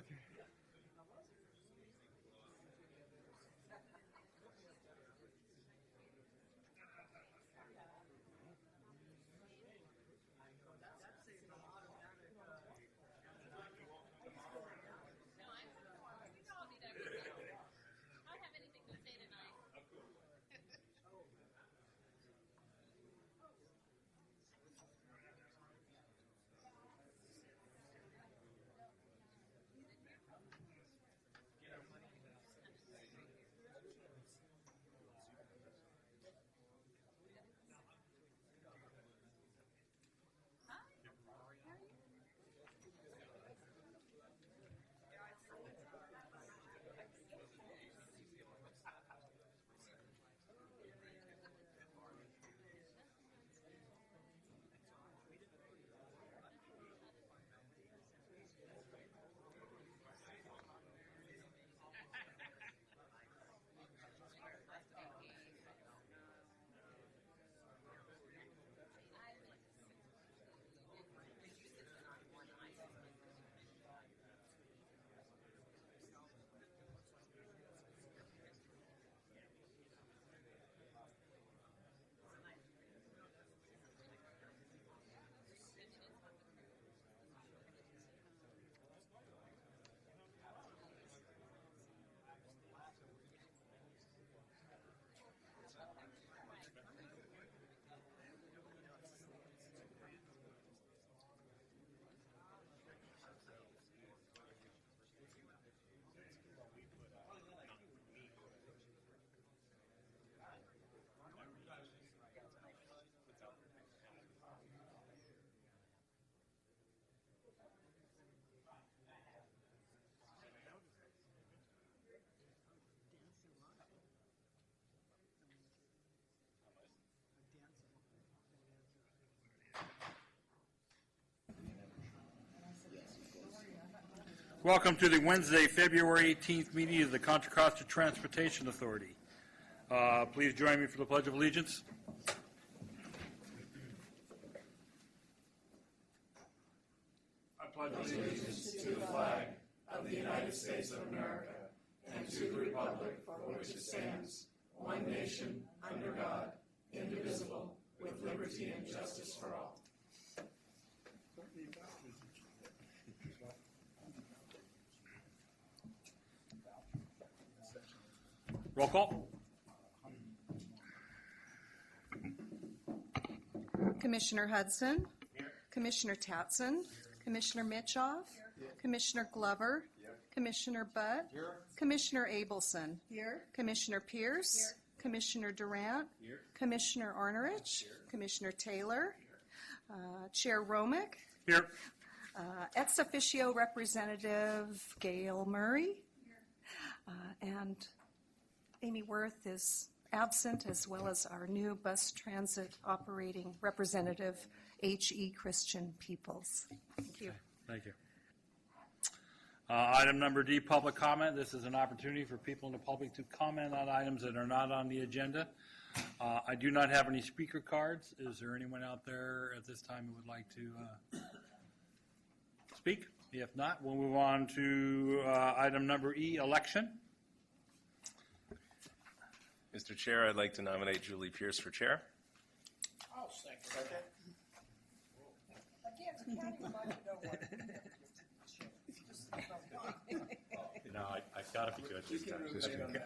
Okay. Welcome to the Wednesday, February 18th meeting of the Contra Costa Transportation Authority. Please join me for the Pledge of Allegiance. I pledge allegiance To the flag of the United States of America and to the republic for which it stands, one nation, under God, indivisible, with liberty and justice for all. Roll call. Commissioner Hudson. Commissioner Tatson. Commissioner Mitchoff. Commissioner Glover. Commissioner Butt. Commissioner Abelson. Commissioner Pierce. Commissioner Durant. Commissioner Ornerich. Commissioner Taylor. Chair Romick. Here. Ex officio Representative Gail Murray. And Amy Worth is absent, as well as our new bus transit operating representative, H.E. Christian Peoples. Thank you. Thank you. Item number D, public comment. This is an opportunity for people in the public to comment on items that are not on the agenda. I do not have any speaker cards. Is there anyone out there at this time who would like to speak? If not, we'll move on to item number E, election. Mr. Chair, I'd like to nominate Julie Pierce for chair. I'll second. No, I've got to be good this time.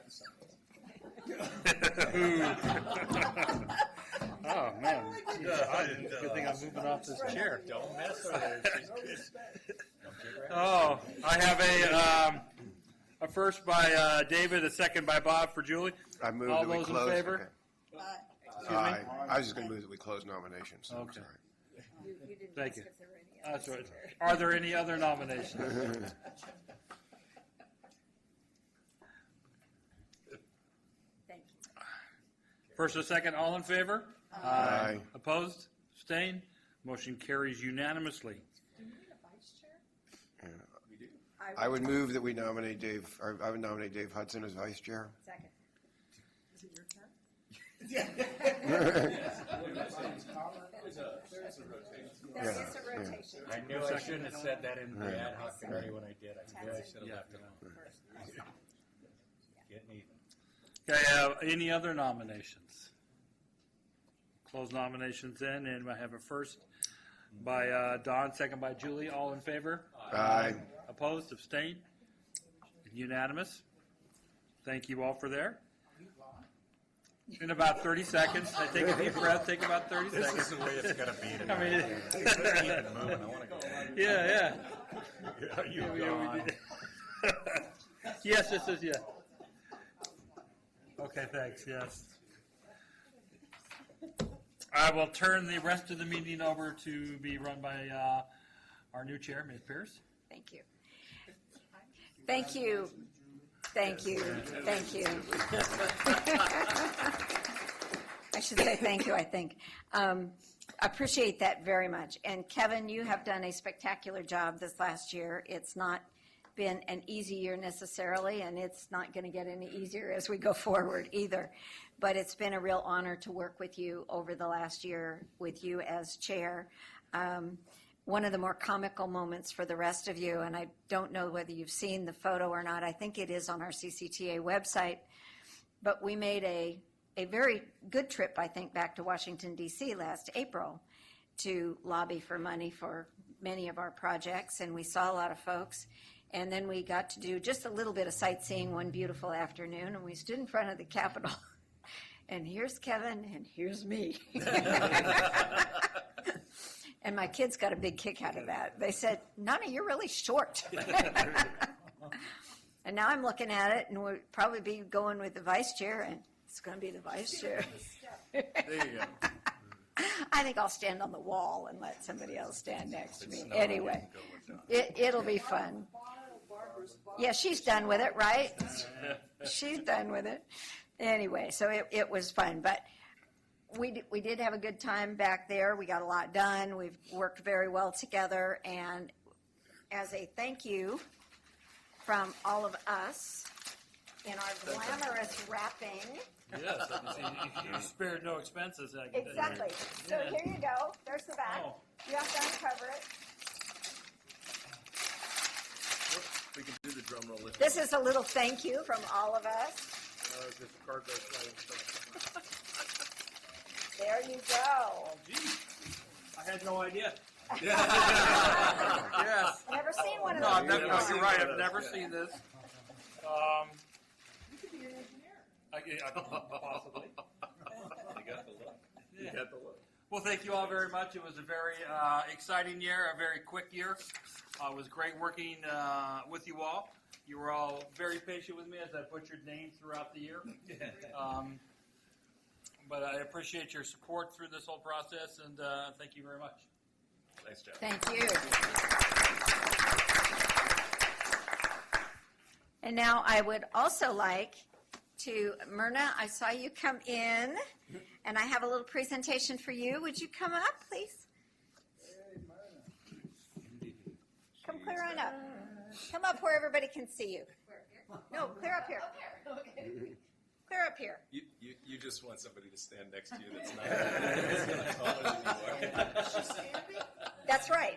Oh, man. Good thing I'm moving off this chair. Don't mess with her. Oh, I have a first by David, a second by Bob for Julie. I move All that we those in close. favor? Okay. Excuse me? I was just going to move that we close nominations. So I'm Okay. sorry. Thank you. That's right. Are there any other nominations? Thank you. First and second, all in favor? Aye. Opposed? Abstained? Motion carries unanimously. Do we need a vice chair? I would move that we nominate Dave. Or I would nominate Dave Hudson as vice chair. Second. Is it your turn? There is a rotation. I knew I shouldn't have said that in the ad hoc committee when I did. I knew I should have left it alone. Getting even. Okay, any other nominations? Close nominations then, and I have a first by Don, second by Julie. All in favor? Aye. Opposed, abstained? Unanimous. Thank you all for there. In about 30 seconds, I take a deep breath, take about 30 This seconds. is the way it's going to be I tonight. mean, Let's keep it moving. I want to go. yeah. Are you gone? Yes, this is, yeah. Okay, thanks, yes. I will turn the rest of the meeting over to be run by our new chair, Ms. Pierce. Thank you. Thank you. Thank you. Thank you. I should say thank you, I think. Appreciate that very much. And Kevin, you have done a spectacular job this last year. It's not been an easy year necessarily, and it's not going to get any easier as we go forward either. But it's been a real honor to work with you over the last year with you as chair. One of the more comical moments for the rest of you, and I don't know whether you've seen the photo or not, I think it is on our CCTA website, but we made a very good trip, I think, back to Washington, D.C. last April to lobby for money for many of our projects, and we saw a lot of folks. And then we got to do just a little bit of sightseeing one beautiful afternoon, and we stood in front of the Capitol. And here's Kevin, and here's me. And my kids got a big kick out of that. They said, Nana, you're really short. And now I'm looking at it, and we'll probably be going with the vice chair, and it's going to be the vice chair. There you go. I think I'll stand on the wall and let somebody else stand next to me. Anyway, it'll be fun. Yeah, she's done with it, right? She's done with it. Anyway, so it was fun, but we did have a good time back there. We got a lot done. We've worked very well together, and as a thank you from all of us in our glamorous wrapping. Yes, you spared no expenses. I can tell you. Exactly. So here you go. There's the back. Oh. You have to uncover it. We can do the drum roll if This is a little thank you from all of us. There you go. I had no idea. Oh, Yes. Never seen one of No, those. no, you're right. I've never seen this. You could be an engineer. Possibly. You got the look. You got the look. Well, thank you all very much. It was a very exciting year, a very quick year. It was great working with you all. You were all very patient with me as I butchered names throughout the year. But I appreciate your support through this whole process, and thank you very much. Nice job. Thank you. And now I would also like to, Myrna, I saw you come in, and I have a little presentation for you. Would you come up, please? Come clear on up. Come up where everybody can see you. No, clear up here. Clear up here. You just want somebody to stand next to you that's not taller than you are. That's right.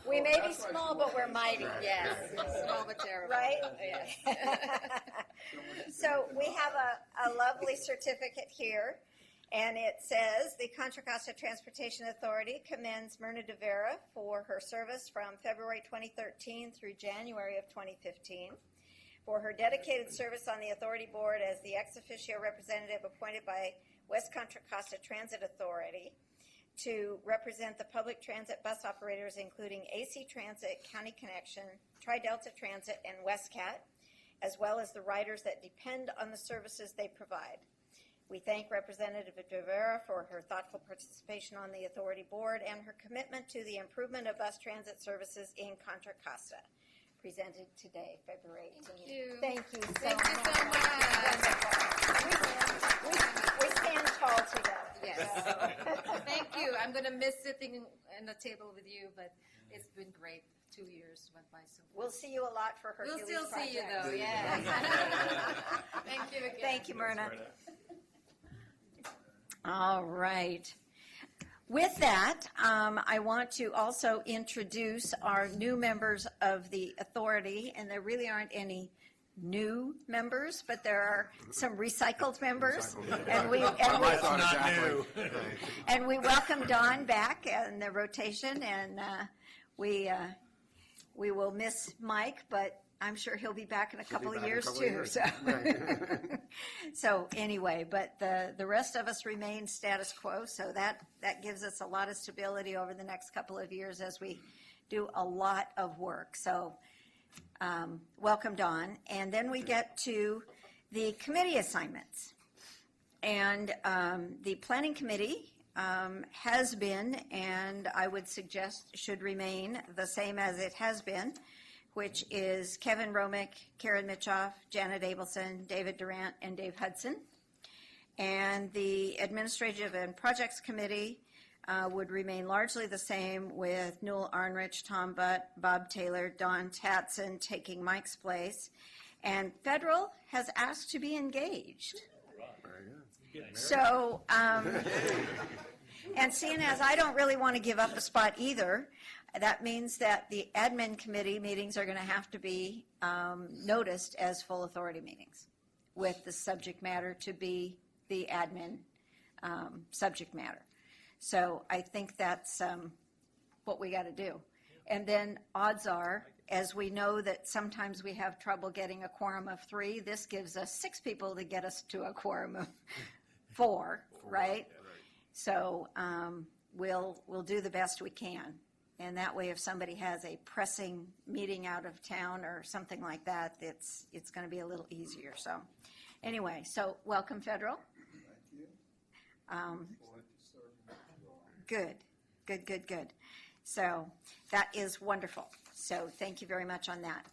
We may be small, but we're mighty. Yes. Small but terrible. Right? Yes. So we have a lovely certificate here, and it says, the Contra Costa Transportation Authority commends Myrna de Vera for her service from February 2013 through January of 2015, for her dedicated service on the authority board as the ex officio representative appointed by West Contra Costa Transit Authority to represent the public transit bus operators, including AC Transit, County Connection, Tri-Delta Transit, and WestCat, as well as the riders that depend on the services they provide. We thank Representative de Vera for her thoughtful participation on the authority board and her commitment to the improvement of bus transit services in Contra Costa. Presented today, February 18th. Thank you. Thank you so much. Thank you so much. We stand tall together. Yes. Thank you. I'm going to miss sitting in the table with you, but it's been great. 2 years went by so fast. We'll see you a lot for We'll Hercules still see you, project. though. Yes. Thank you again. Thank you, Myrna. All right. With that, I want to also introduce our new members of the authority, and there really aren't any new members, but there are some recycled members. And we I thought exactly. and we welcome Don back in the rotation, and we will miss Mike, but I'm sure he'll be back in a couple of years too. So, so anyway, but the rest of us remain status quo, so that gives us a lot of stability over the next couple of years as we do a lot of work. So welcome, Don. And then we get to the committee assignments. And the planning committee has been, and I would suggest should remain the same as it has been, which is Kevin Romick, Karen Mitchoff, Janet Abelson, David Durant, and Dave Hudson. And the Administrative and Projects Committee would remain largely the same, with Newell Arnrich, Tom Butt, Bob Taylor, Don Tatson taking Mike's place. And Federal has asked to be engaged. So, and seeing as I don't really want to give up a spot either, that means that the admin committee meetings are going to have to be noticed as full authority meetings, with the subject matter to be the admin subject matter. So I think that's what we got to do. And then odds are, as we know that sometimes we have trouble getting a quorum of 3, this gives us 6 people to get us to a quorum of 4, right? So we'll do the best we can. And that way, if somebody has a pressing meeting out of town or something like that, it's going to be a little easier. So anyway, so welcome, Federal. Thank you. Good. So that is wonderful. So thank you very much on that.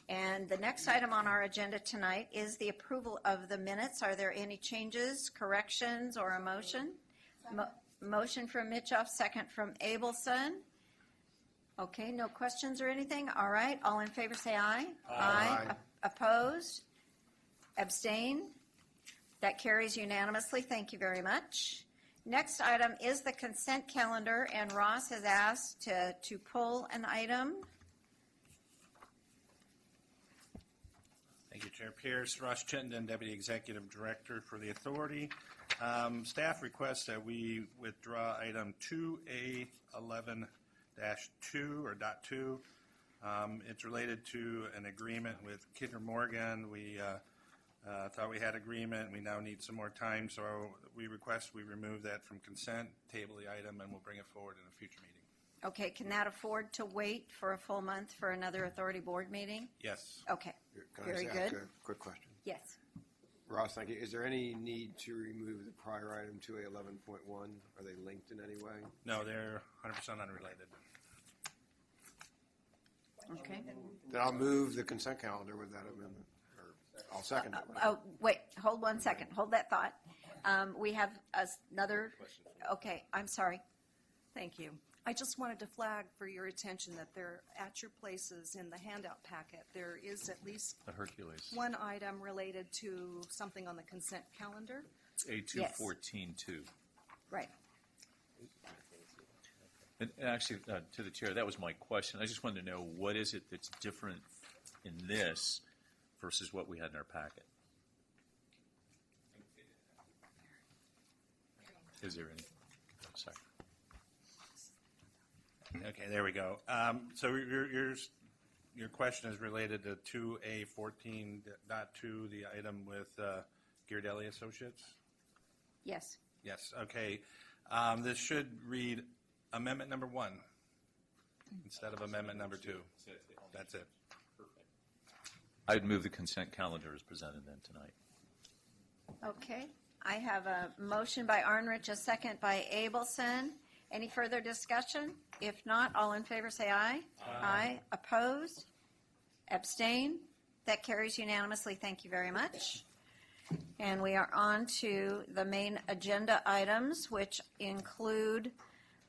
And the next item on our agenda tonight is the approval of the minutes. Are there any changes, corrections, or a motion? Motion from Mitchoff, second from Abelson. Okay, no questions or anything? All right, all in favor say aye. Aye. Opposed? Abstain? That carries unanimously. Thank you very much. Next item is the consent calendar, and Ross has asked to pull an item. Thank you, Chair Pierce. Ross Chittenden, Deputy Executive Director for the Authority. Staff requests that we withdraw item 2A11-2 or .2. It's related to an agreement with Kinder Morgan. We thought we had agreement. We now need some more time, so we request we remove that from consent, table the item, and we'll bring it forward in a future meeting. Okay, can that afford to wait for a full month for another authority board meeting? Yes. Okay, Can I very just ask good. a quick question? Yes. Ross, thank you. Is there any need to remove the prior item 2A11.1? Are they linked in any way? No, they're 100% unrelated. Okay. Then I'll move the consent calendar with that amendment. Or I'll second it. Oh, wait, hold 1 second. Hold that thought. We have another, okay, I'm sorry. Thank you. I just wanted to flag for your attention that there, at your places in the handout packet, there is at least The Hercules. one item related to something on the consent calendar. A214-2. Right. And actually, to the chair, that was my question. I just wanted to know, what is it that's different in this versus what we had in our packet? Is there any? Sorry. Okay, there we go. So your question is related to 2A14.2, the item with Ghirardelli Associates? Yes. Yes, okay. This should read amendment number 1 instead of amendment number 2. That's it. I would move the consent calendar as presented then tonight. Okay. I have a motion by Arnrich, a second by Abelson. Any further discussion? If not, all in favor say aye. Aye. Opposed? Abstain? That carries unanimously. Thank you very much. And we are on to the main agenda items, which include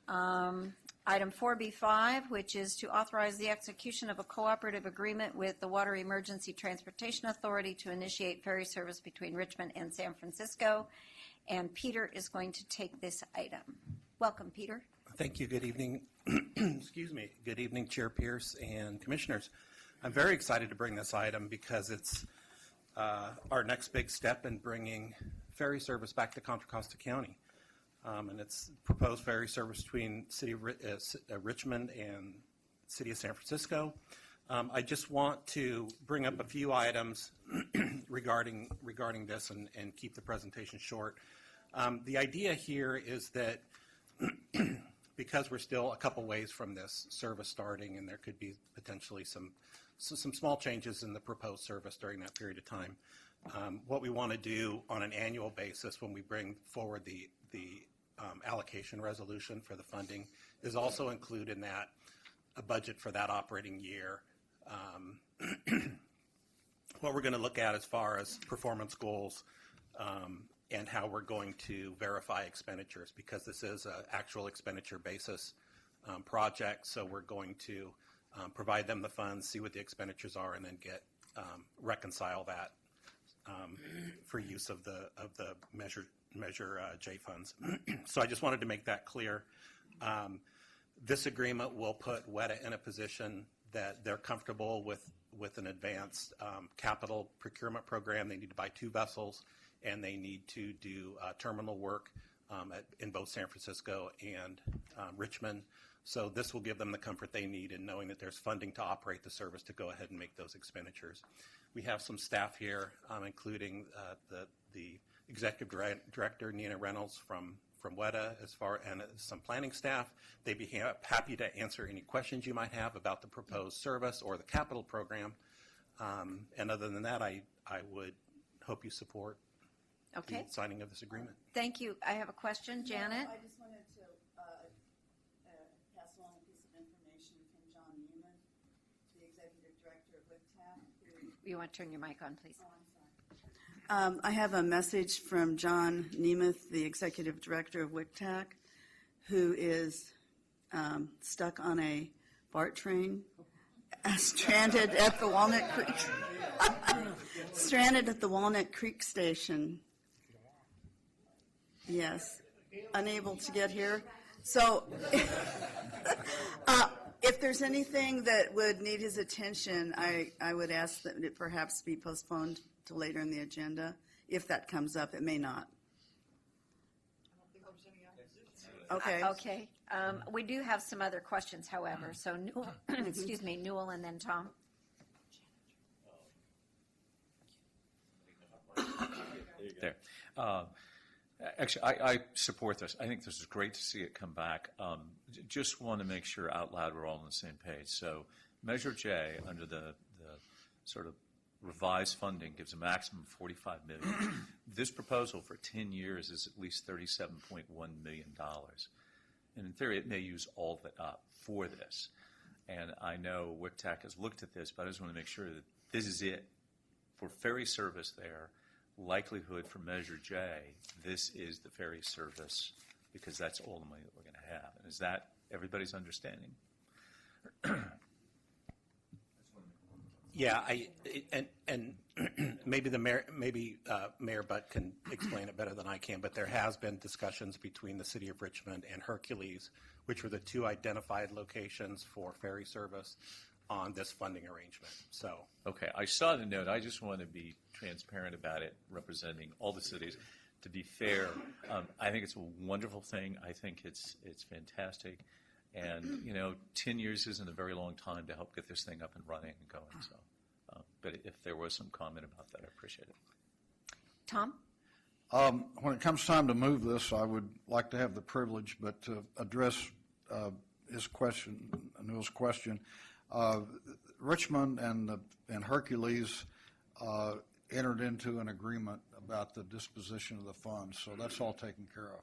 item 4B5, which is to authorize the execution of a cooperative agreement with the Water Emergency Transportation Authority to initiate ferry service between Richmond and San Francisco. And Peter is going to take this item. Welcome, Peter. Thank you. Good evening. Excuse me. Good evening, Chair Pierce and Commissioners. I'm very excited to bring this item because it's our next big step in bringing ferry service back to Contra Costa County. And it's proposed ferry service between City of Richmond and City of San Francisco. I just want to bring up a few items regarding this and keep the presentation short. The idea here is that because we're still a couple ways from this service starting, and there could be potentially some small changes in the proposed service during that period of time, what we want to do on an annual basis when we bring forward the allocation resolution for the funding is also include in that a budget for that operating year. What we're going to look at as far as performance goals and how we're going to verify expenditures, because this is an actual expenditure basis project. So we're going to provide them the funds, see what the expenditures are, and then reconcile that for use of the Measure J funds. So I just wanted to make that clear. This agreement will put WETA in a position that they're comfortable with an advanced capital procurement program. They need to buy 2 vessels, and they need to do terminal work in both San Francisco and Richmond. So this will give them the comfort they need in knowing that there's funding to operate the service to go ahead and make those expenditures. We have some staff here, including the Executive Director, Nina Reynolds, from WETA, and some planning staff. They'd be happy to answer any questions you might have about the proposed service or the capital program. And other than that, I would hope you support Okay. the signing of this agreement. Thank you. I have a question. Janet? I just wanted to pass along a piece of information from John Neiman, the Executive Director of WICTAC. You want to turn your mic on, please? I have a message from John Nemeth, the Executive Director of WICTAC, who is stuck on a BART train, stranded at the Walnut Creek station. Yes, unable to get here. So if there's anything that would need his attention, I would ask that it perhaps be postponed to later in the agenda. If that comes up, it may not. Okay. Okay. We do have some other questions, however. So Newell, excuse me, Newell and then Tom. There. Actually, I support this. I think this is great to see it come back. Just want to make sure out loud we're all on the same page. So Measure J, under the sort of revised funding, gives a maximum of $45 million. This proposal for 10 years is at least $37.1 million. And in theory, it may use all of it up for this. And I know WICTAC has looked at this, but I just want to make sure that this is it. For ferry service there, likelihood for Measure J, this is the ferry service, because that's all the money that we're going to have. And is that everybody's understanding? Yeah, and maybe Mayor Butt can explain it better than I can, but there has been discussions between the City of Richmond and Hercules, which were the 2 identified locations for ferry service on this funding arrangement. So Okay, I saw the note. I just want to be transparent about it, representing all the cities. To be fair, I think it's a wonderful thing. I think it's fantastic. And, 10 years isn't a very long time to help get this thing up and running and going. So, but if there was some comment about that, I appreciate it. Tom? When it comes time to move this, I would like to have the privilege, but to address Newell's question. Richmond and Hercules entered into an agreement about the disposition of the funds, so that's all taken care of.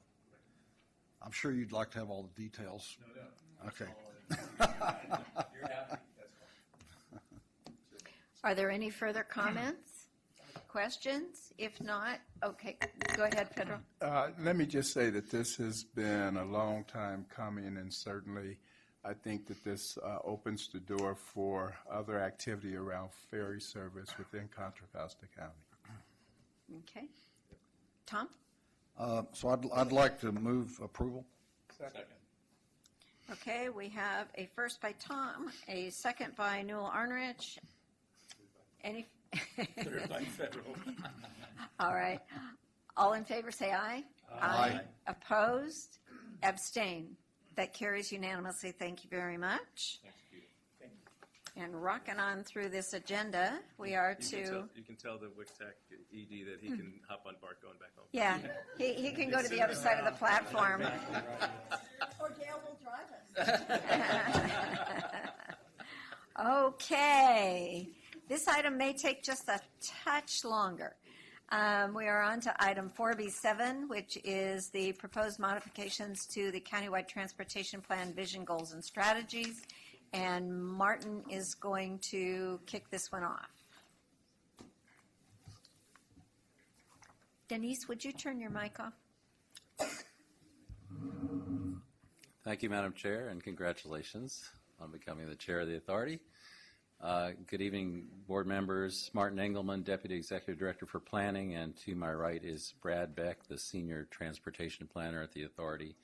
I'm sure you'd like to have all the details. No doubt. Okay. You're happy, that's fine. Are there any further comments, questions? If not, okay, go ahead, Pedro. Let me just say that this has been a long time coming, and certainly I think that this opens the door for other activity around ferry service within Contra Costa County. Okay. Tom? So I'd like to move approval. Okay, we have a first by Tom, a second by Newell Arnerich. Any? All right. All in favor, say aye. Aye. Opposed? Abstain. That carries unanimously. Thank you very much. And rocking on through this agenda, we are to, You can tell the WICTAC ED that he can hop on BART going back home. yeah, he can go to the other side of the platform. Or Gail will drive us. Okay, this item may take just a touch longer. We are on to item 4B7, which is the proposed modifications to the countywide transportation plan vision, goals, and strategies. And Martin is going to kick this one off. Denise, would you turn your mic off? Thank you, Madam Chair, and congratulations on becoming the chair of the authority. Good evening, board members. Martin Engelman, Deputy Executive Director for Planning, and to my right is Brad Beck, the Senior Transportation Planner at the authority.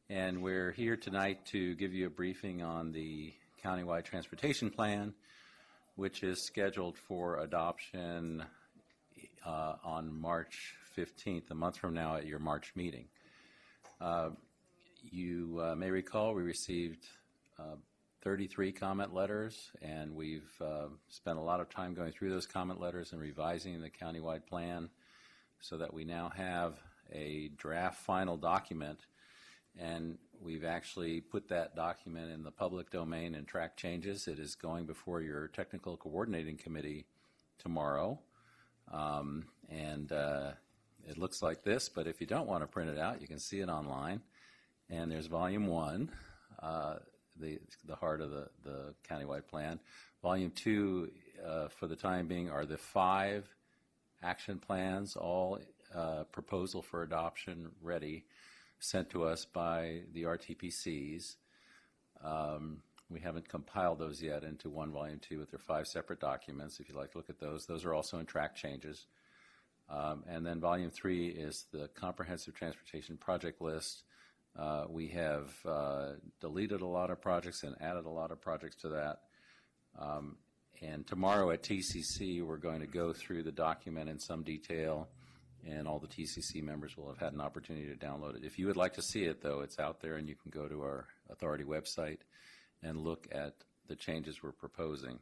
And we're here tonight to give you a briefing on the countywide transportation plan, which is scheduled for adoption on March 15th, a month from now at your March meeting. You may recall we received 33 comment letters, and we've spent a lot of time going through those comment letters and revising the countywide plan so that we now have a draft final document. And we've actually put that document in the public domain and track changes. It is going before your technical coordinating committee tomorrow. It looks like this, but if you don't want to print it out, you can see it online. And there's volume 1, the heart of the countywide plan. Volume 2, for the time being, are the 5 action plans, all proposal for adoption ready, sent to us by the RTPCs. We haven't compiled those yet into one volume 2 with their 5 separate documents. If you'd like to look at those are also in track changes. And then volume 3 is the comprehensive transportation project list. We have deleted a lot of projects and added a lot of projects to that. And tomorrow at TCC, we're going to go through the document in some detail, and all the TCC members will have had an opportunity to download it. If you would like to see it, though, it's out there, and you can go to our authority website and look at the changes we're proposing.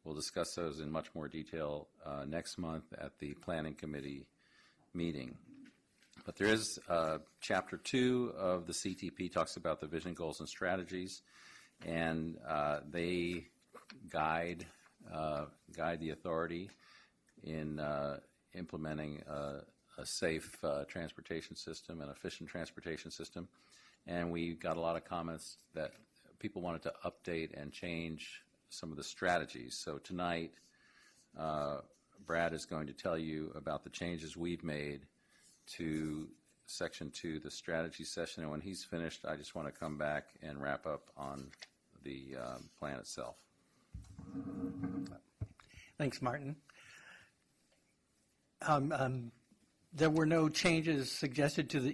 We'll discuss those in much more detail next month at the Planning Committee meeting. But there is Chapter 2 of the CTP talks about the vision, goals, and strategies, and they guide the authority in implementing a safe transportation system, an efficient transportation system. And we got a lot of comments that people wanted to update and change some of the strategies. So tonight, Brad is going to tell you about the changes we've made to Section 2, the strategy session. And when he's finished, I just want to come back and wrap up on the plan itself. Thanks, Martin. There were no changes suggested to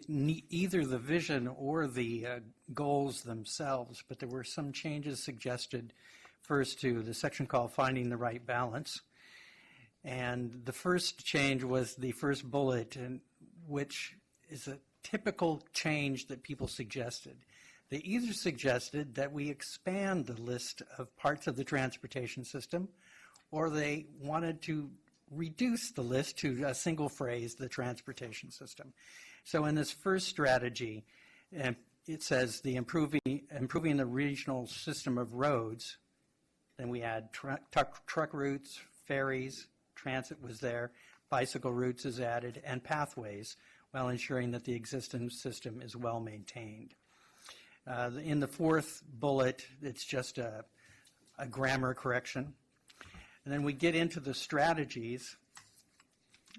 either the vision or the goals themselves, but there were some changes suggested first to the section called Finding the Right Balance. And the first change was the first bullet, which is a typical change that people suggested. They either suggested that we expand the list of parts of the transportation system, or they wanted to reduce the list to a single phrase, the transportation system. So in this first strategy, it says the improving the regional system of roads. Then we add truck routes, ferries, transit was there, bicycle routes is added, and pathways, while ensuring that the existing system is well maintained. In the fourth bullet, it's just a grammar correction. And then we get into the strategies.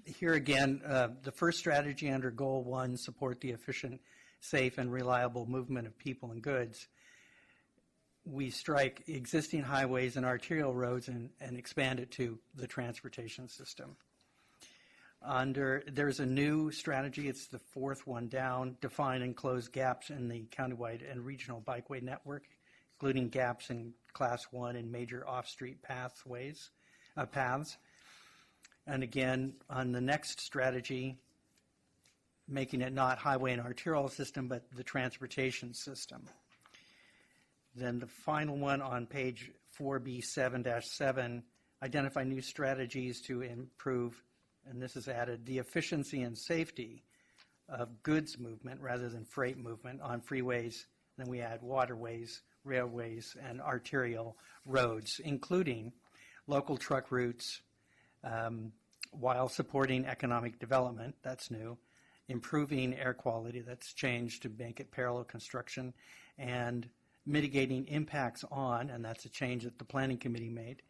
Here again, the first strategy under Goal 1, support the efficient, safe, and reliable movement of people and goods. We strike existing highways and arterial roads and expand it to the transportation system. There's a new strategy, it's the fourth one down, define and close gaps in the countywide and regional bikeway network, including gaps in Class 1 and major off-street paths. And again, on the next strategy, making it not highway and arterial system, but the transportation system. Then the final one on page 4B7-7, identify new strategies to improve, and this is added, the efficiency and safety of goods movement rather than freight movement on freeways. Then we add waterways, railways, and arterial roads, including local truck routes, while supporting economic development, that's new, improving air quality, that's changed to make it parallel construction, and mitigating impacts on, and that's a change that the Planning Committee made,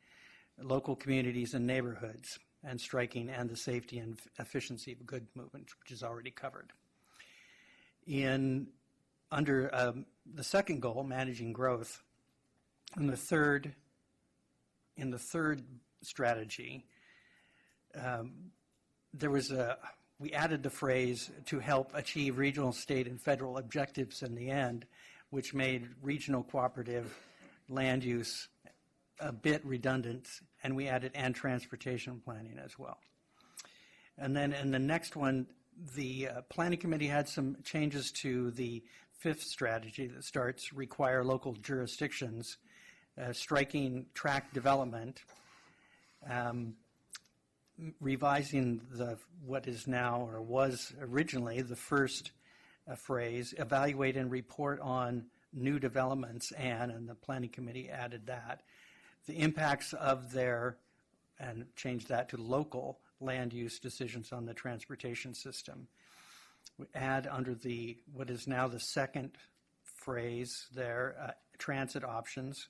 local communities and neighborhoods, and striking, and the safety and efficiency of good movement, which is already covered. Under the second goal, managing growth, in the third strategy, we added the phrase to help achieve regional, state, and federal objectives in the end, which made regional cooperative land use a bit redundant, and we added and transportation planning as well. And then in the next one, the Planning Committee had some changes to the fifth strategy that starts require local jurisdictions, striking track development, revising what is now or was originally the first phrase, evaluate and report on new developments, and the Planning Committee added that. The impacts of and changed that to local land use decisions on the transportation system. We add under what is now the second phrase there, transit options,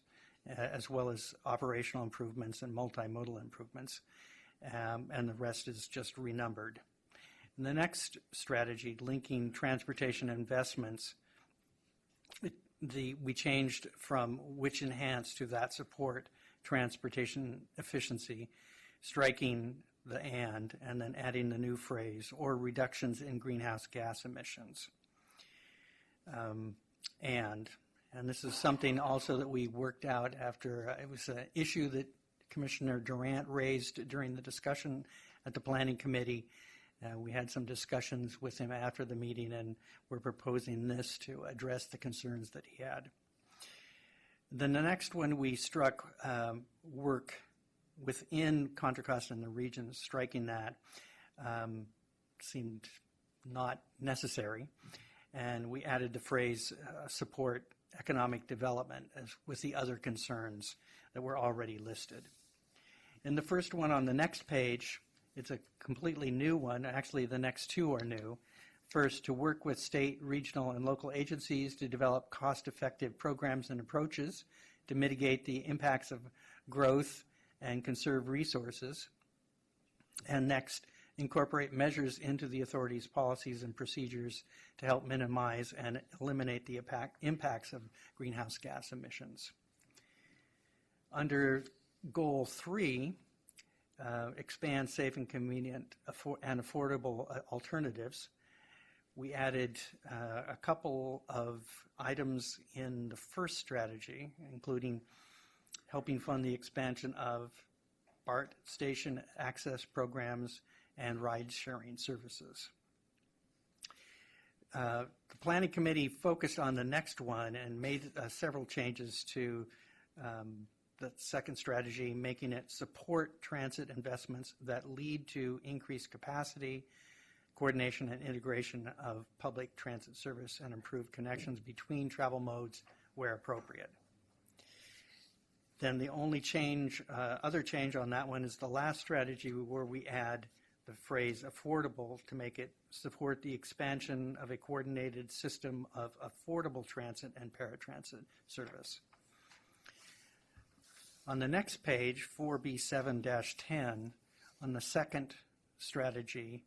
as well as operational improvements and multimodal improvements, and the rest is just renumbered. In the next strategy, linking transportation investments, we changed from which enhance to that support transportation efficiency, striking the and then adding the new phrase, or reductions in greenhouse gas emissions. And this is something also that we worked out after, it was an issue that Commissioner Durant raised during the discussion at the Planning Committee. We had some discussions with him after the meeting, and we're proposing this to address the concerns that he had. Then the next one, we struck work within Contra Costa and the region. Striking that seemed not necessary, and we added the phrase support economic development with the other concerns that were already listed. In the first one on the next page, it's a completely new one. Actually, the next two are new. First, to work with state, regional, and local agencies to develop cost-effective programs and approaches to mitigate the impacts of growth and conserve resources. And next, incorporate measures into the authority's policies and procedures to help minimize and eliminate the impacts of greenhouse gas emissions. Under Goal 3, expand safe and convenient and affordable alternatives, we added a couple of items in the first strategy, including helping fund the expansion of BART station access programs and ride-sharing services. The Planning Committee focused on the next one and made several changes to the second strategy, making it support transit investments that lead to increased capacity, coordination and integration of public transit service, and improved connections between travel modes where appropriate. Then the only other change on that one is the last strategy, where we add the phrase affordable to make it support the expansion of a coordinated system of affordable transit and paratransit service. On the next page, 4B7-10, on the second strategy,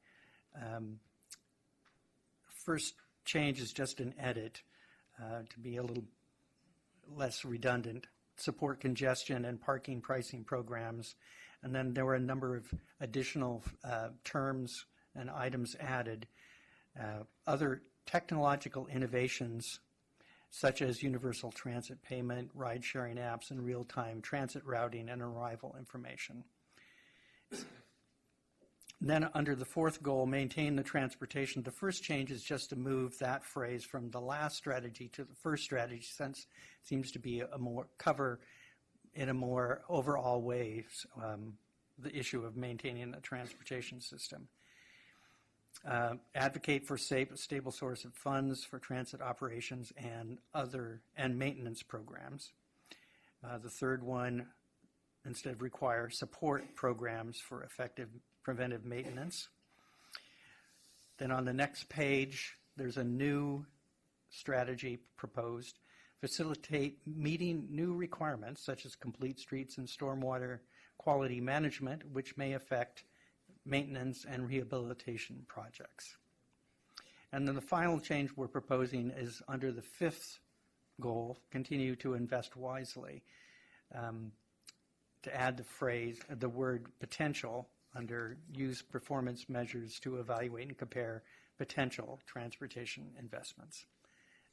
first change is just an edit to be a little less redundant. Support congestion and parking pricing programs And then there were a number of additional terms and items added. Other technological innovations, such as universal transit payment, ride-sharing apps, and real-time transit routing and arrival information. Then under the fourth goal, maintain the transportation, the first change is just to move that phrase from the last strategy to the first strategy, since it seems to be a more cover in a more overall way the issue of maintaining the transportation system. Advocate for stable source of funds for transit operations and maintenance programs. The third one, instead of require, support programs for effective preventive maintenance. Then on the next page, there's a new strategy proposed. Facilitate meeting new requirements such as complete streets and stormwater quality management, which may affect maintenance and rehabilitation projects. And then the final change we're proposing is under the fifth goal, continue to invest wisely, to add the word potential under use performance measures to evaluate and compare potential transportation investments.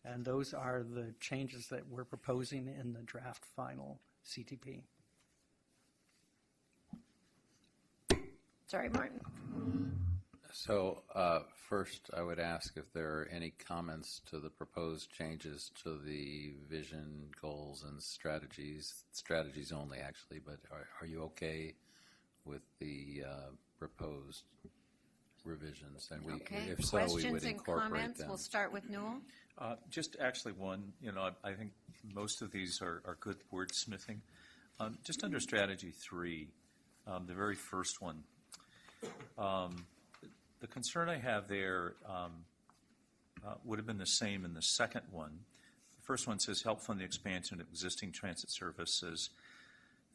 And those are the changes that we're proposing in the draft final CTP. Sorry, Martin. So first, I would ask if there are any comments to the proposed changes to the vision, goals, and strategies only, actually, but are you okay with the proposed revisions? And Okay. if so, we would Questions and incorporate comments? them. We'll start with Newell. Just actually one, I think most of these are good wordsmithing. Just under strategy 3, the very first one, the concern I have there would have been the same in the second one. The first one says help fund the expansion of existing transit services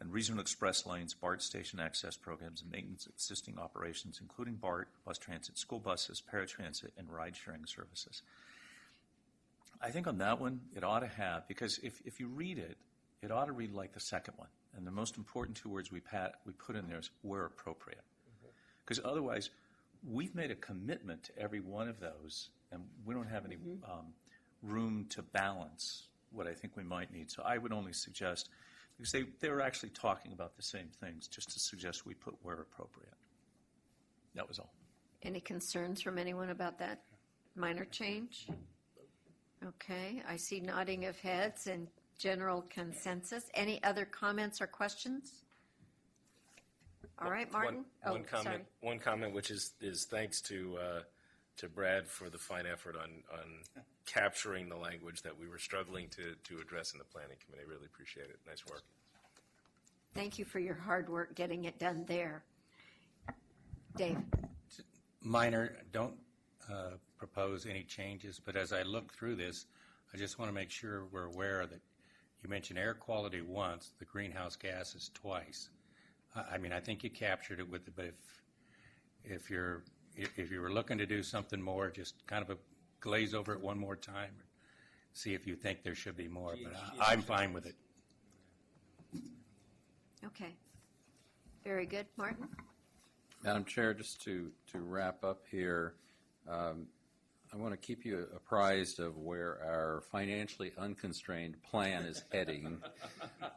and regional express lanes, BART station access programs, and maintenance of existing operations, including BART, bus transit, school buses, paratransit, and ride-sharing services. I think on that one, it ought to have, because if you read it, it ought to read like the second one. And the most important two words we put in there is where appropriate. Because otherwise, we've made a commitment to every one of those, and we don't have any room to balance what I think we might need. So I would only suggest, because they were actually talking about the same things, just to suggest we put where appropriate. That was all. Any concerns from anyone about that minor change? Okay, I see nodding of heads and general consensus. Any other comments or questions? All right, Martin. One comment. Sorry. One comment, which is thanks to Brad for the fine effort on capturing the language that we were struggling to address in the planning committee. Really appreciate it. Nice work. Thank you for your hard work getting it done there. Dave. Minor, don't propose any changes, but as I look through this, I just want to make sure we're aware that you mentioned air quality once, the greenhouse gases twice. I mean, I think you captured it with it, but if you were looking to do something more, just kind of glaze over it one more time, see if you think there should be more. But I'm fine with it. Okay. Very good. Martin? Madam Chair, just to wrap up here, I want to keep you apprised of where our financially unconstrained plan is heading.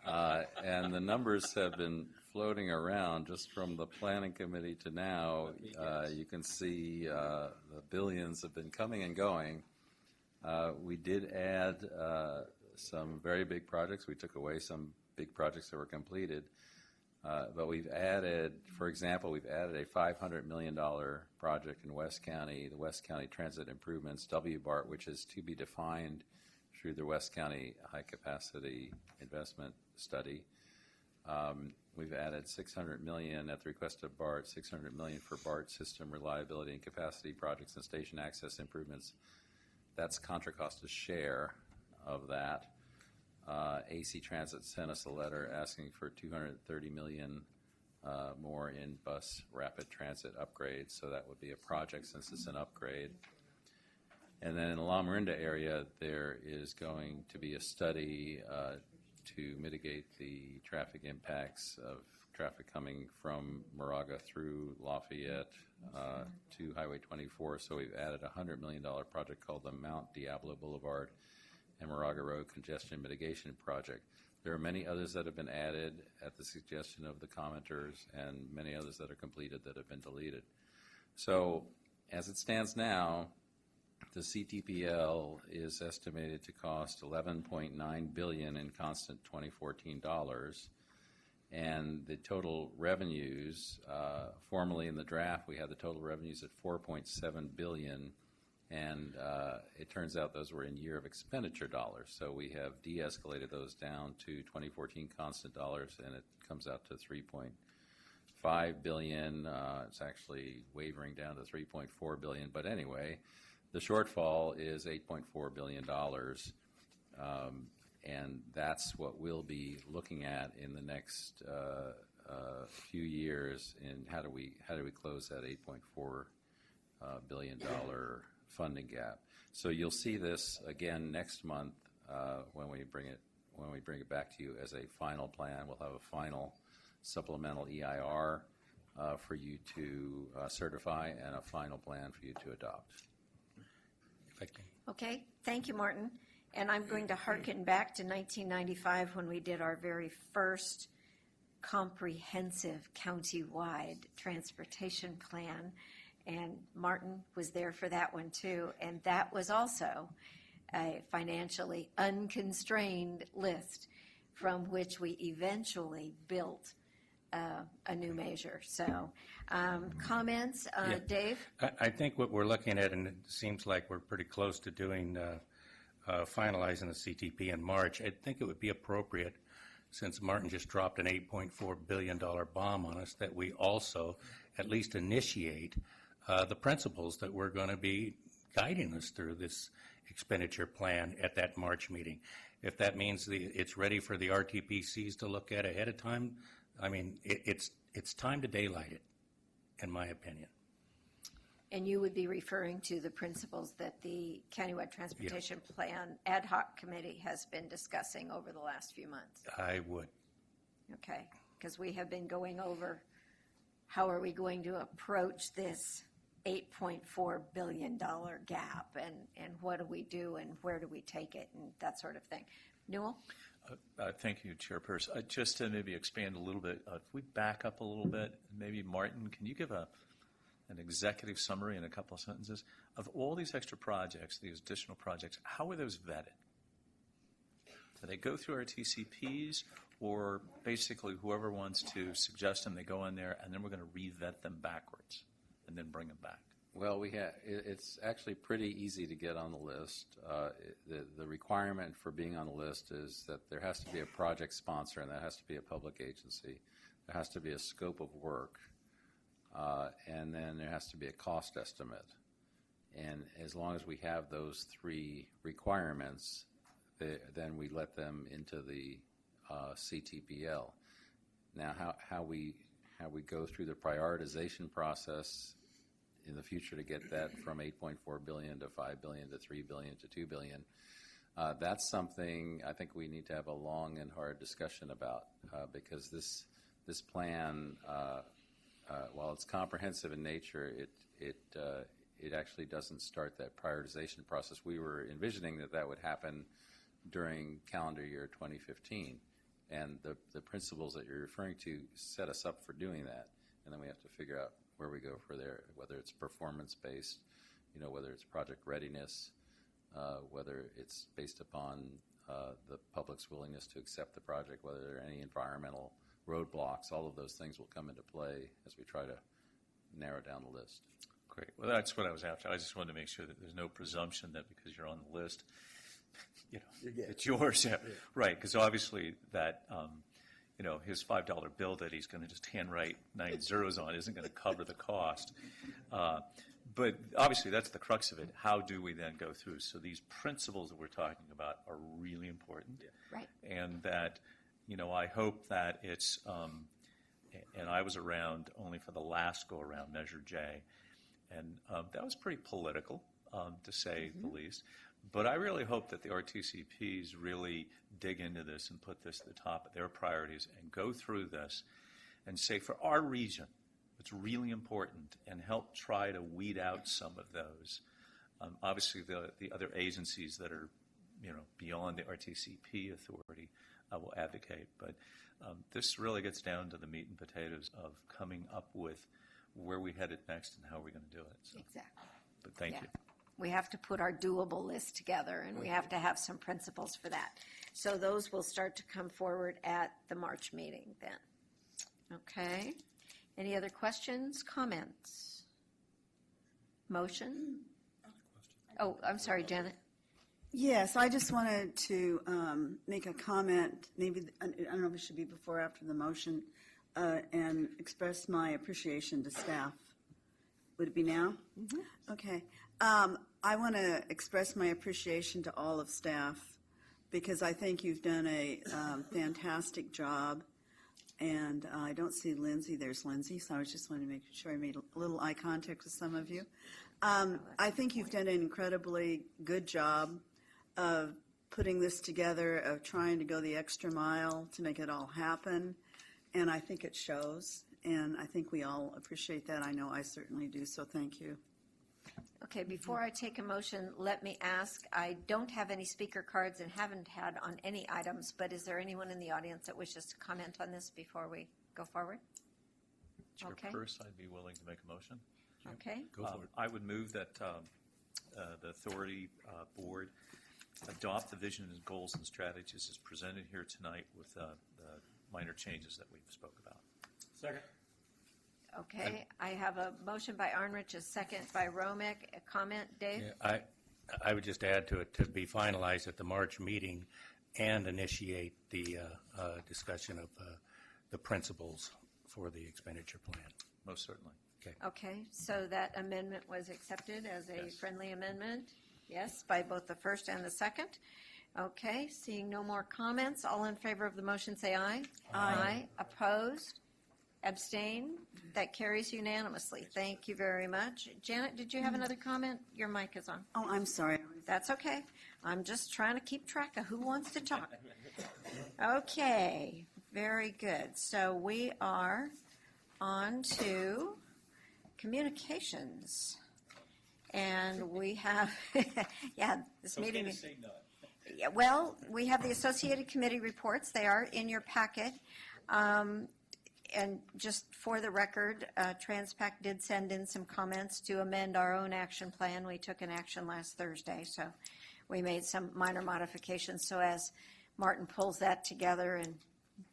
And the numbers have been floating around just from the planning committee to now. You can see the billions have been coming and going. We did add some very big projects. We took away some big projects that were completed. But we've added, for example, we've added a $500 million project in West County, the West County Transit Improvements, WBART, which is to be defined through the West County High Capacity Investment Study. We've added $600 million at the request of BART, $600 million for BART system reliability and capacity projects and station access improvements. That's Contra Costa's share of that. AC Transit sent us a letter asking for $230 million more in bus rapid transit upgrades, so that would be a project since it's an upgrade. And then in the La Marinda area, there is going to be a study to mitigate the traffic impacts of traffic coming from Moraga through Lafayette to Highway 24. So we've added a $100 million project called the Mount Diablo Boulevard and Moraga Road Congestion Mitigation Project. There are many others that have been added at the suggestion of the commenters and many others that are completed that have been deleted. So as it stands now, the CTPL is estimated to cost $11.9 billion in constant 2014 dollars, and the total revenues, formerly in the draft, we had the total revenues at $4.7 billion, and it turns out those were in year of expenditure dollars. So we have de-escalated those down to 2014 constant dollars, and it comes out to $3.5 billion. It's actually wavering down to $3.4 billion, but anyway, the shortfall is $8.4 billion, and that's what we'll be looking at in the next few years. In how do we close that $8.4 billion funding gap? So you'll see this again next month when we bring it back to you as a final plan. We'll have a final supplemental EIR for you to certify and a final plan for you to adopt. Okay, thank you, Martin. And I'm going to hearken back to 1995 when we did our very first comprehensive county-wide transportation plan. And Martin was there for that one too. And that was also a financially unconstrained list from which we eventually built a new measure. So, comments, Yeah. Dave? I think what we're looking at, and it seems like we're pretty close to doing, finalizing the CTP in March, I think it would be appropriate, since Martin just dropped an $8.4 billion bomb on us, that we also at least initiate the principles that we're going to be guiding us through this expenditure plan at that March meeting. If that means it's ready for the RTPCs to look at ahead of time, I mean, it's time to daylight it, in my opinion. And you would be referring to the principles that the Countywide Transportation Plan Ad Hoc Committee has been discussing over the last few months? I would. Okay, because we have been going over how are we going to approach this $8.4 billion gap, and what do we do and where do we take it and that sort of thing. Newell? Thank you, Chairperson. Just to maybe expand a little bit, if we back up a little bit, maybe Martin, can you give an executive summary in a couple of sentences of all these extra projects, these additional projects? How are those vetted? Do they go through our TCPs, or basically whoever wants to suggest them, they go in there, and then we're going to re-vet them backwards and then bring them back? Well, it's actually pretty easy to get on the list. The requirement for being on the list is that there has to be a project sponsor, and that has to be a public agency. There has to be a scope of work, and then there has to be a cost estimate. And as long as we have those three requirements, then we let them into the CTPL. Now, how we go through the prioritization process in the future to get that from $8.4 billion to $5 billion to $3 billion to $2 billion, that's something I think we need to have a long and hard discussion about, because this plan, while it's comprehensive in nature, it actually doesn't start that prioritization process. We were envisioning that would happen during calendar year 2015, and the principles that you're referring to set us up for doing that, and then we have to figure out where we go for there, whether it's performance-based, whether it's project readiness, whether it's based upon the public's willingness to accept the project, whether there are any environmental roadblocks. All of those things will come into play as we try to narrow down the list. Great. Well, that's what I was after. I just wanted to make sure that there's no presumption that because you're on the list, it's yours. Yeah. Right, because obviously that his $5 bill that he's going to just handwrite 9 zeros on isn't going to cover the cost. But obviously that's the crux of it. How do we then go through? So these principles that we're talking about are really important. Yeah. Right. And that, I hope that it's, and I was around only for the last go-around, Measure J, and that was pretty political, to say the least. But I really hope that the RTCPs really dig into this and put this at the top of their priorities and go through this and say, for our region, it's really important, and help try to weed out some of those. Obviously, the other agencies that are, beyond the RTCP authority will advocate, but this really gets down to the meat and potatoes of coming up with where we headed next and how we're going to do it. So, Exactly. but thank Yeah. you. We have to put our doable list together, and we have to have some principles for that. So those will start to come forward at the March meeting then. Okay. Any other questions, comments? Motion? Oh, I'm sorry, Janet. Yes, I just wanted to make a comment, maybe, I don't know if it should be before or after the motion, and express my appreciation to staff. Would it be now? Mm-hmm. Okay. I want to express my appreciation to all of staff, because I think you've done a fantastic job. And I don't see Lindsay. There's Lindsay, so I was just wanting to make sure I made a little eye contact with some of you. I think you've done an incredibly good job of putting this together, of trying to go the extra mile to make it all happen. And I think it shows. And I think we all appreciate that. I know I certainly do, so thank you. Okay, before I take a motion, let me ask, I don't have any speaker cards and haven't had on any items, but is there anyone in the audience that wishes to comment on this before we go forward? Okay. First, I'd be willing to make a motion. Okay. Go for it. I would move that the authority board adopt the vision and goals and strategies as presented here tonight with the minor changes that we've spoke about. Second. Okay, I have a motion by Arnrich, a second by Romick. A comment, Dave? Yeah, I would just add to it, to be finalized at the March meeting and initiate the discussion of the principles for the expenditure plan. Most certainly. Okay. Okay, so that amendment was accepted as a Yes. friendly amendment? Yes, by both the first and the second. Okay, seeing no more comments, all in favor of the motion say aye. Aye. Opposed? Abstain? That carries unanimously. Thank you very much. Janet, did you have another comment? Your mic is on. Oh, I'm sorry. That's okay. I'm just trying to keep track of who wants to talk. Okay, very good. So we are on to communications. And we have, this meeting. Yeah, well, we have the Associated Committee reports. They are in your packet. And just for the record, Transpac did send in some comments to amend our own action plan. We took an action last Thursday, so we made some minor modifications. So as Martin pulls that together and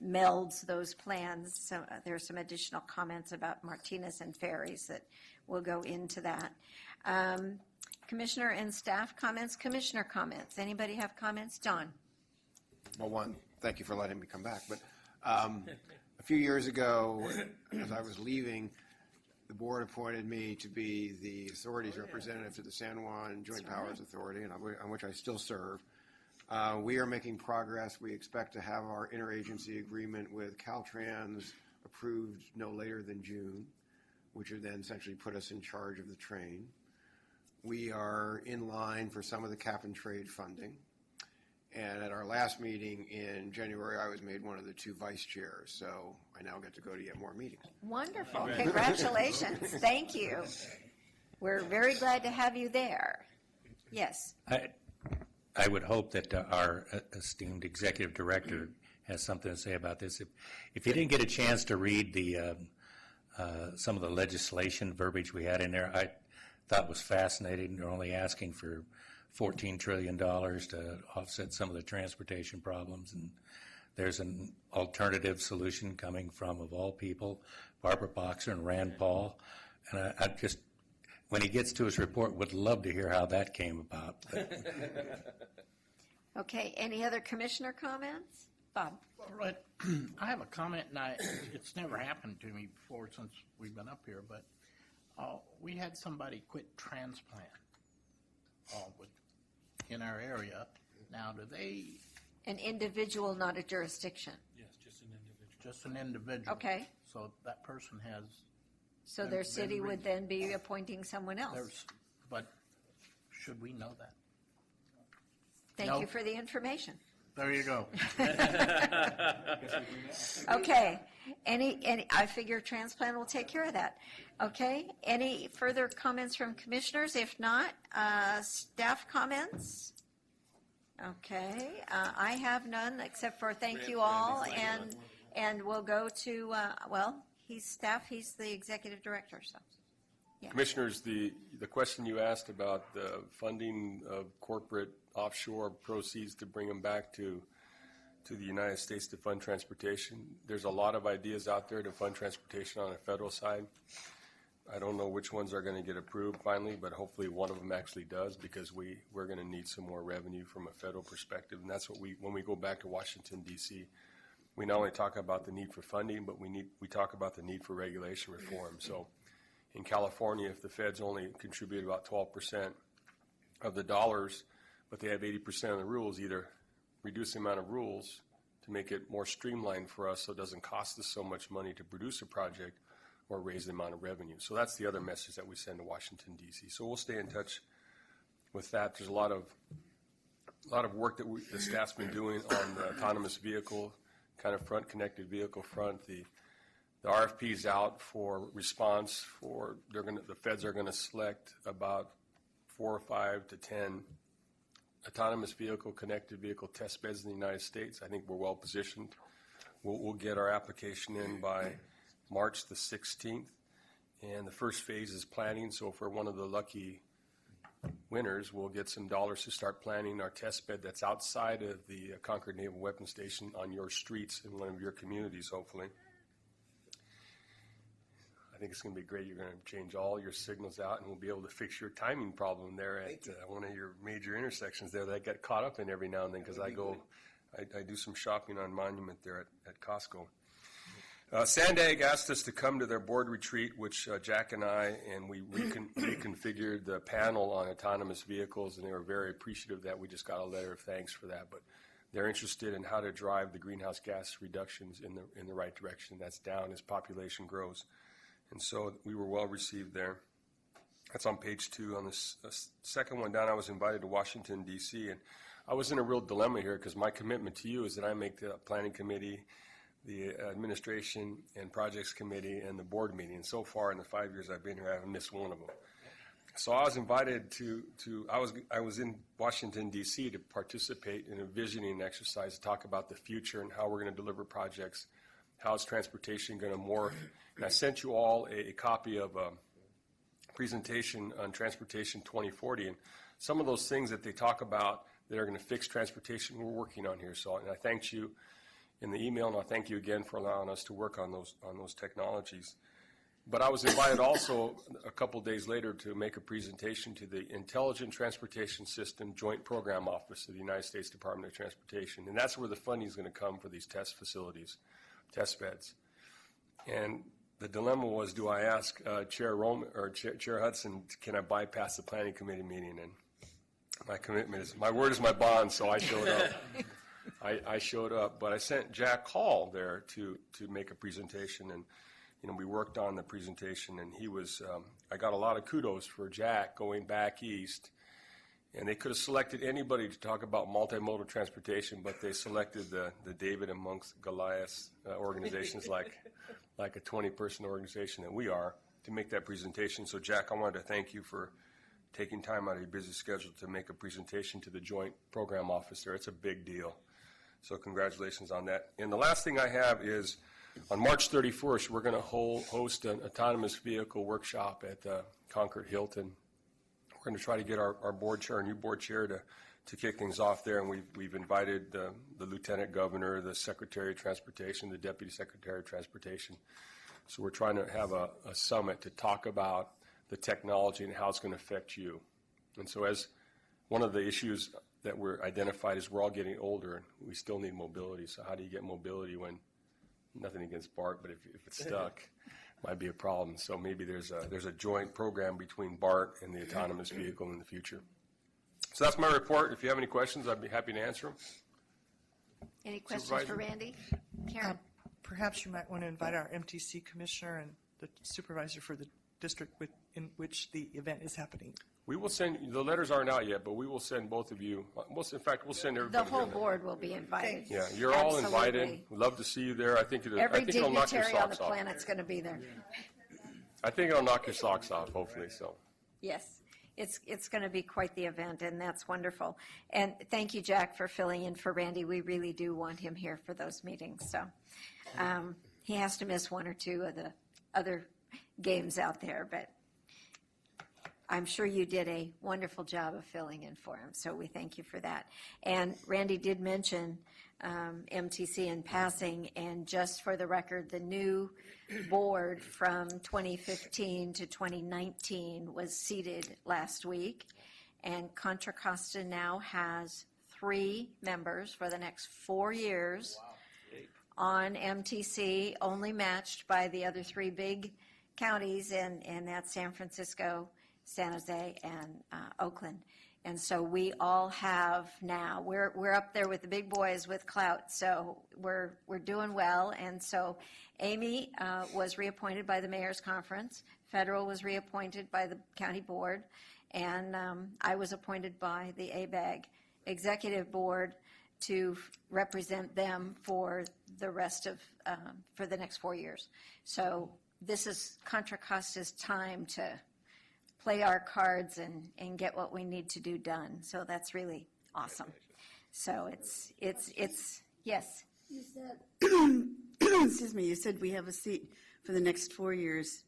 melds those plans, so there are some additional comments about Martinez and ferries that will go into that. Commissioner and staff comments, commissioner comments. Anybody have comments? John? Well, one, thank you for letting me come back, but a few years ago, as I was leaving, the board appointed me to be the authority's representative to the San Juan Joint Powers Authority, and on which I still serve. We are making progress. We expect to have our interagency agreement with Caltrans approved no later than June, which would then essentially put us in charge of the train. We are in line for some of the cap and trade funding. And at our last meeting in January, I was made one of the two vice chairs, so I now get to go to yet more meetings. Wonderful. Congratulations. Thank you. We're very glad to have you there. Yes. I would hope that our esteemed executive director has something to say about this. If you didn't get a chance to read the some of the legislation verbiage we had in there, I thought was fascinating. They're only asking for $14 trillion to offset some of the transportation problems, and there's an alternative solution coming from, of all people, Barbara Boxer and Rand Paul. And I just, when he gets to his report, would love to hear how that came about. Okay, any other commissioner comments? Bob? Well, right. I have a comment, and it's never happened to me before since we've been up here, but we had somebody quit transplant in our area. Now, do they... An individual, not a jurisdiction. Yes, just an individual. Just an individual. Okay. So that person has... So their city would then be appointing someone else. But should we know that? Thank you for the information. There you go. Okay, I figure transplant will take care of that. Okay, any further comments from commissioners? If not, staff comments? Okay, I have none except for thank you all, and we'll go to, he's the executive director, so. Yeah. Commissioners, the question you asked about the funding of corporate offshore proceeds to bring them back to the United States to fund transportation, there's a lot of ideas out there to fund transportation on a federal side. I don't know which ones are going to get approved finally, but hopefully one of them actually does, because we're going to need some more revenue from a federal perspective. And that's what when we go back to Washington, D.C., we not only talk about the need for funding, but we talk about the need for regulation reform. So in California, if the feds only contribute about 12% of the dollars, but they have 80% of the rules, either reduce the amount of rules to make it more streamlined for us so it doesn't cost us so much money to produce a project, or raise the amount of revenue. So that's the other message that we send to Washington, D.C. So we'll stay in touch with that. There's a lot of work that the staff's been doing on the autonomous vehicle, kind of front, connected vehicle front. The RFP's out for response the feds are going to select about 4 or 5 to 10 autonomous vehicle, connected vehicle test beds in the United States. I think we're well positioned. We'll get our application in by March the 16th, and the first phase is planning. So if we're one of the lucky winners, we'll get some dollars to start planning our test bed that's outside of the Concord Naval Weapons Station on your streets in one of your communities, hopefully. I think it's going to be great. You're going to change all your signals out, and we'll be able to fix your timing problem there at one of your major intersections there that I get caught up in every now and then, because I do some shopping on Monument there at Costco. Sandag asked us to come to their board retreat, which Jack and we reconfigured the panel on autonomous vehicles, and they were very appreciative of that. We just got a letter of thanks for that, but they're interested in how to drive the greenhouse gas reductions in the right direction. That's down as population grows. And so we were well received there. That's on page 2. On the second one down, I was invited to Washington, D.C., and I was in a real dilemma here, because my commitment to you is that I make the planning committee, the administration and projects committee, and the board meeting. And so far in the 5 years I've been here, I haven't missed one of them. So I was invited I was in Washington, D.C. to participate in a visioning exercise to talk about the future and how we're going to deliver projects, how is transportation going to morph. And I sent you all a copy of a presentation on Transportation 2040, and some of those things that they talk about that are going to fix transportation we're working on here. So, and I thanked you in the email, and I thank you again for allowing us to work on those technologies. But I was invited also a couple days later to make a presentation to the Intelligent Transportation System Joint Program Office of the United States Department of Transportation, and that's where the funding is going to come for these test facilities, test beds. And the dilemma was, do I ask Chair Hudson, can I bypass the planning committee meeting? And my commitment is, my word is my bond, so I showed up. I showed up, but I sent Jack Hall there to make a presentation, and we worked on the presentation, and he was. I got a lot of kudos for Jack going back east, and they could have selected anybody to talk about multimodal transportation, but they selected the David amongst Goliath organizations like a 20-person organization that we are to make that presentation. So Jack, I wanted to thank you for taking time out of your busy schedule to make a presentation to the Joint Program Office there. It's a big deal. So congratulations on that. And the last thing I have is on March 31st, we're going to host an autonomous vehicle workshop at Concord Hilton. We're going to try to get our board chair, our new board chair, to kick things off there. And we've invited the Lieutenant Governor, the Secretary of Transportation, the Deputy Secretary of Transportation. So we're trying to have a summit to talk about the technology and how it's going to affect you. And so as one of the issues that we're identified is we're all getting older and we still need mobility. So how do you get mobility when, nothing against BART, but if it's stuck, might be a problem. So maybe there's a joint program between BART and the autonomous vehicle in the future. So that's my report. If you have any questions, I'd be happy to answer them. Any questions for Randy? Karen? Perhaps you might want to invite our MTC commissioner and the supervisor for the district in which the event is happening. We will send, the letters aren't out yet, but we will send both of you, in fact, we'll send The everybody. whole there. board will be invited. Yeah, you're all Absolutely. invited. We'd love to see you there. I think Every it'll knock your dignitary on the socks off. planet's going to be there. I think it'll knock your socks off, hopefully, so. Yes, it's going to be quite the event, and that's wonderful. And thank you, Jack, for filling in for Randy. We really do want him here for those meetings, so. He has to miss one or two of the other games out there, but I'm sure you did a wonderful job of filling in for him, so we thank you for that. And Randy did mention MTC in passing, and just for the record, the new board from 2015 to 2019 was seated last week, and Contra Costa now has 3 members for the next 4 years on MTC, only matched by the other 3 big counties, and that's San Francisco, San Jose, and Oakland. And so we all have now, we're up there with the big boys with clout, so we're doing well. And so Amy was reappointed by the Mayor's Conference, Federal was reappointed by the county board, and I was appointed by the ABAG Executive Board to represent them for the rest of, for the next 4 years. So this is Contra Costa's time to play our cards and get what we need to do done. So that's really awesome. So it's yes. You said, excuse me, you said we have a seat for the next 4 years.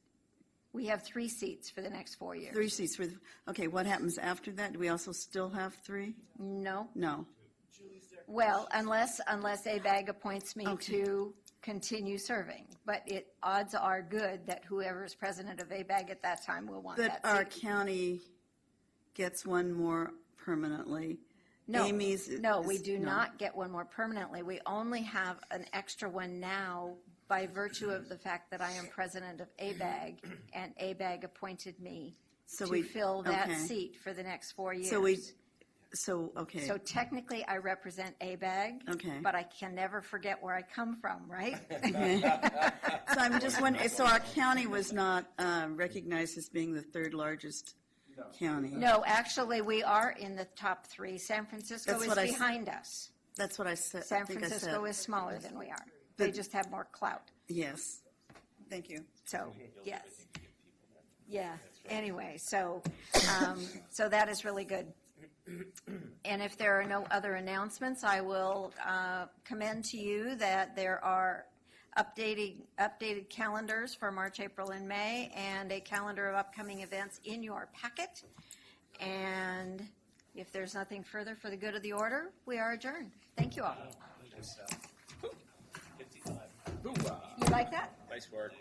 We have 3 seats for the next 4 years. 3 seats for, okay, what happens after that? Do we also still have 3? No. No. Well, unless ABAG appoints me to continue serving. But odds are good that whoever is president of ABAG at that time will want that But our seat. county gets one more permanently. No, Amy's no, we is- do no. not get one more permanently. We only have an extra one now by virtue of the fact that I am president of ABAG, and ABAG appointed me So to we- fill that okay. seat for the next 4 years. Okay. So technically, I represent ABAG. Okay. But I can never forget where I come from, right? So I'm just wondering, so our county was not recognized as being the 3rd largest county? No, actually, we are in the top 3. San Francisco That's is what I s- behind us. That's what I said. I San think I Francisco said. is smaller than we are. They just have more clout. Yes. Thank you. So, yes. Yeah, anyway, so that is really good. And if there are no other announcements, I will commend to you that there are updated calendars for March, April, and May, and a calendar of upcoming events in your packet. And if there's nothing further for the good of the order, we are adjourned. Thank you all. You like that? Nice work.